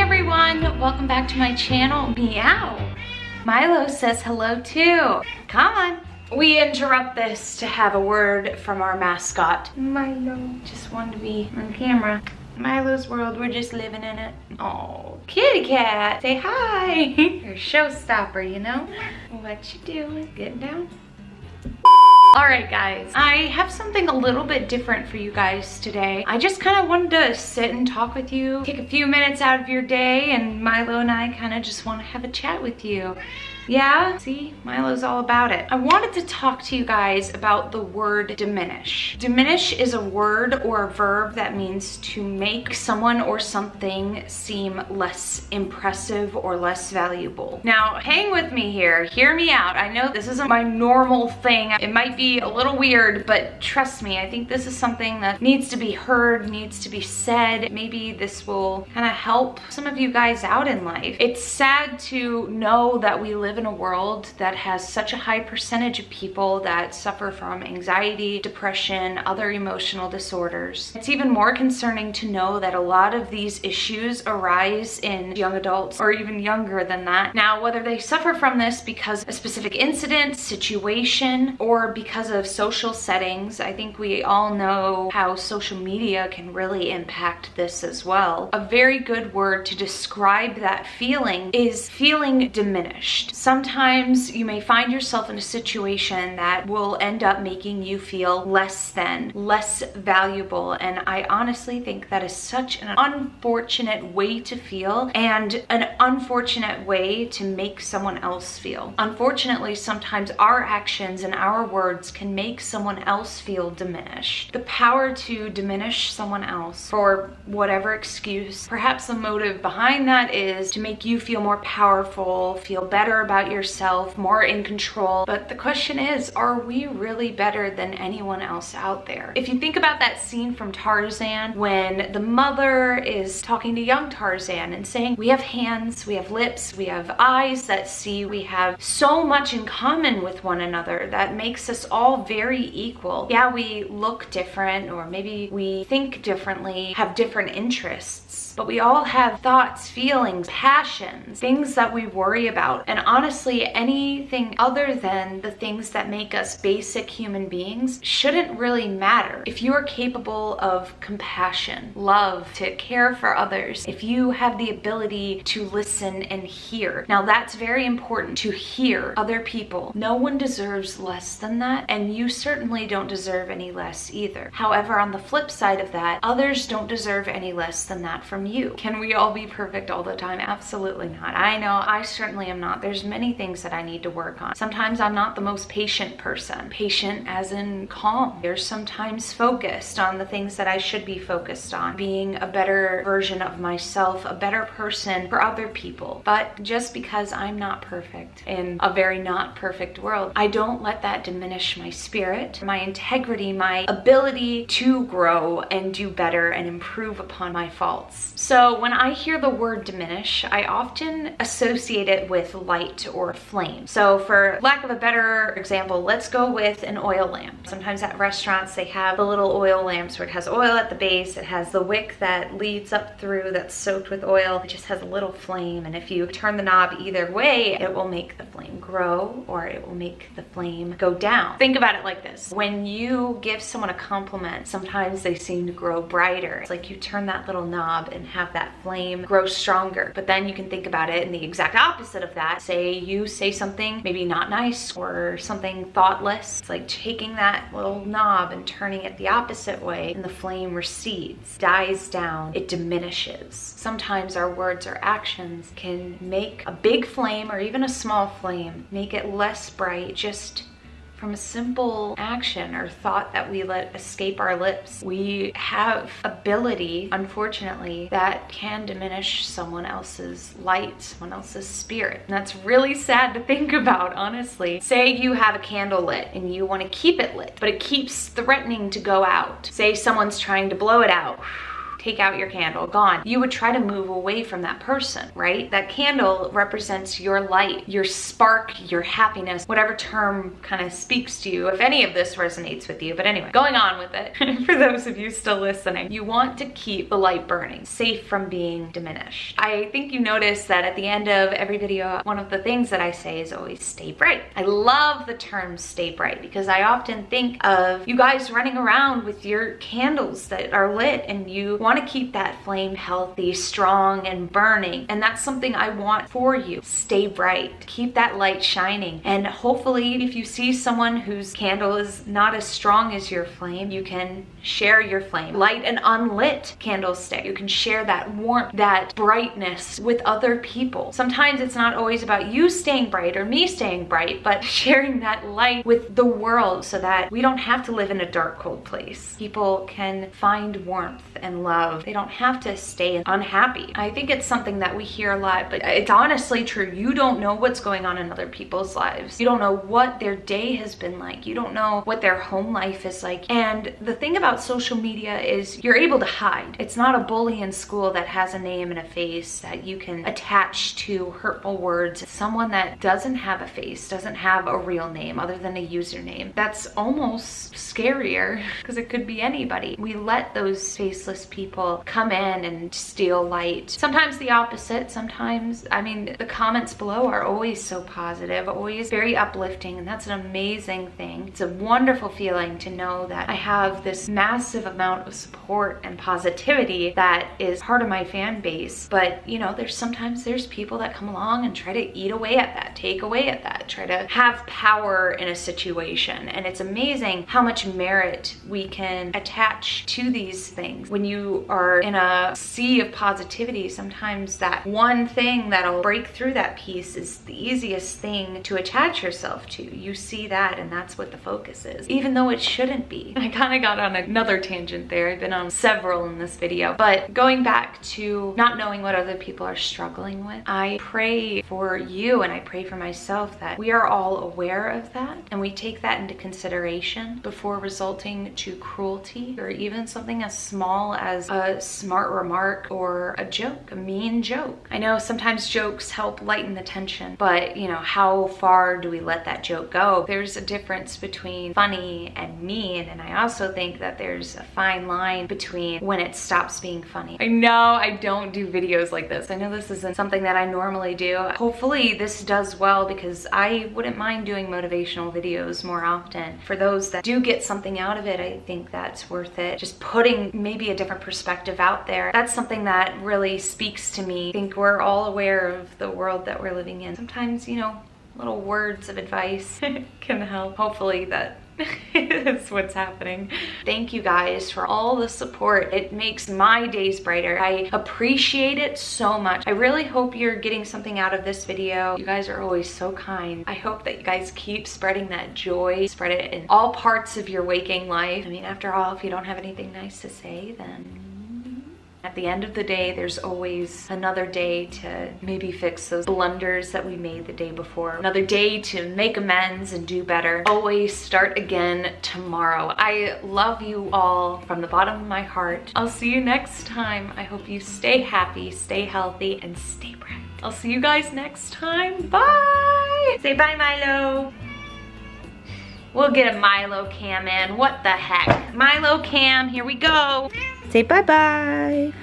everyone, welcome back to my channel. Meow. Milo says hello too. Come on. We interrupt this to have a word from our mascot. Milo just wanted to be on camera. Milo's world, we're just living in it. Oh, kitty cat, say hi. You're a showstopper, you know? What you doing? Getting down? Alright guys, I have something a little bit different for you guys today. I just kind of wanted to sit and talk with you, take a few minutes out of your day, and Milo and I kind of just want to have a chat with you. Yeah, see, Milo's all about it. I wanted to talk to you guys about the word diminish. Diminish is a word or a verb that means to make someone or something seem less impressive or less valuable. Now, hang with me here, hear me out. I know this isn't my normal thing. It might be a little weird, but trust me, I think this is something that needs to be heard, needs to be said. Maybe this will kind of help some of you guys out in life. It's sad to know that we live in a world that has such a high percentage of people that suffer from anxiety, depression, other emotional disorders. It's even more concerning to know that a lot of these issues arise in young adults or even younger than that. Now, whether they suffer from this because of a specific incident, situation, or because of social settings, I think we all know how social media can really impact this as well. A very good word to describe that feeling is feeling diminished. Sometimes you may find yourself in a situation that will end up making you feel less than, less valuable, and I honestly think that is such an unfortunate way to feel and an unfortunate way to make someone else feel. Unfortunately, sometimes our actions and our words can make someone else feel diminished. The power to diminish someone else for whatever excuse, perhaps the motive behind that is to make you feel more powerful, feel better about yourself, more in control. But the question is, are we really better than anyone else out there? If you think about that scene from Tarzan when the mother is talking to young Tarzan and saying, we have hands, we have lips, we have eyes that see, we have so much in common with one another that makes us all very equal. Yeah, we look different, or maybe we think differently, have different interests, but we all have thoughts, feelings, passions, things that we worry about. And honestly, anything other than the things that make us basic human beings shouldn't really matter. If you are capable of compassion, love, to care for others, if you have the ability to listen and hear. Now that's very important, to hear other people. No one deserves less than that, and you certainly don't deserve any less either. However, on the flip side of that, others don't deserve any less than that from you. Can we all be perfect all the time? Absolutely not. I know I certainly am not. There's many things that I need to work on. Sometimes I'm not the most patient person. Patient as in calm. There's sometimes focused on the things that I should be focused on. Being a better version of myself, a better person for other people. But just because I'm not perfect in a very not perfect world, I don't let that diminish my spirit, my integrity, my ability to grow and do better and improve upon my faults. So when I hear the word diminish, I often associate it with light or flame. So for lack of a better example, let's go with an oil lamp. Sometimes at restaurants they have the little oil lamps where it has oil at the base, it has the wick that leads up through that's soaked with oil, it just has a little flame, and if you turn the knob either way, it will make the flame grow or it will make the flame go down. Think about it like this. When you give someone a compliment, sometimes they seem to grow brighter. It's like you turn that little knob and have that flame grow stronger. But then you can think about it in the exact opposite of that. Say you say something maybe not nice or something thoughtless. It's like taking that little knob and turning it the opposite way, and the flame recedes, dies down, it diminishes. Sometimes our words or actions can make a big flame or even a small flame, make it less bright just from a simple action or thought that we let escape our lips. We have ability, unfortunately, that can diminish someone else's light, someone else's spirit. And that's really sad to think about, honestly. Say you have a candle lit and you want to keep it lit, but it keeps threatening to go out. Say someone's trying to blow it out. take out your candle, gone. You would try to move away from that person, right? That candle represents your light, your spark, your happiness, whatever term kind of speaks to you, if any of this resonates with you. But anyway, going on with it, for those of you still listening, you want to keep the light burning, safe from being diminished. I think you notice that at the end of every video, one of the things that I say is always stay bright. I love the term stay bright because I often think of you guys running around with your candles that are lit, and you want to keep that flame healthy, strong, and burning. And that's something I want for you. Stay bright. Keep that light shining. And hopefully, if you see someone whose candle is not as strong as your flame, you can share your flame. Light an unlit candlestick. You can share that warmth, that brightness with other people. Sometimes it's not always about you staying bright or me staying bright, but sharing that light with the world so that we don't have to live in a dark, cold place. People can find warmth and love. They don't have to stay unhappy. I think it's something that we hear a lot, but it's honestly true. You don't know what's going on in other people's lives. You don't know what their day has been like. You don't know what their home life is like. And the thing about social media is you're able to hide. It's not a bully in school that has a name and a face that you can attach to hurtful words. Someone that doesn't have a face, doesn't have a real name other than a username. That's almost scarier because it could be anybody. We let those faceless people come in and steal light. Sometimes the opposite. Sometimes, I mean, the comments below are always so positive, always very uplifting, and that's an amazing thing. It's a wonderful feeling to know that I have this massive amount of support and positivity that is part of my fan base. But you know, sometimes there's people that come along and try to eat away at that, take away at that, try to have power in a situation. And it's amazing how much merit we can attach to these things. When you are in a sea of positivity, sometimes that one thing that'll break through that piece is the easiest thing to attach yourself to. You see that, and that's what the focus is, even though it shouldn't be. I kind of got on another tangent there. I've been on several in this video, but going back to not knowing what other people are struggling with, I pray for you and I pray for myself that we are all aware of that and we take that into consideration before resulting to cruelty or even something as small as a smart remark or a joke, a mean joke. I know sometimes jokes help lighten the tension, but you know, how far do we let that joke go? There's a difference between funny and mean, and I also think that there's a fine line between when it stops being funny. I know I don't do videos like this. I know this isn't something that I normally do. Hopefully this does well because I wouldn't mind doing motivational videos more often. For those that do get something out of it, I think that's worth it. Just putting maybe a different perspective out there. That's something that really speaks to me. I think we're all aware of the world that we're living in. Sometimes, you know, little words of advice can help. Hopefully that is what's happening. Thank you guys for all the support. It makes my days brighter. I appreciate it so much. I really hope you're getting something out of this video. You guys are always so kind. I hope that you guys keep spreading that joy. Spread it in all parts of your waking life. I mean, after all, if you don't have anything nice to say, then at the end of the day, there's always another day to maybe fix those blunders that we made the day before. Another day to make amends and do better. Always start again tomorrow. I love you all from the bottom of my heart. I'll see you next time. I hope you stay happy, stay healthy, and stay bright. I'll see you guys next time. Bye! Say bye, Milo. We'll get a Milo cam in. What the heck? Milo cam, here we go. Say bye-bye.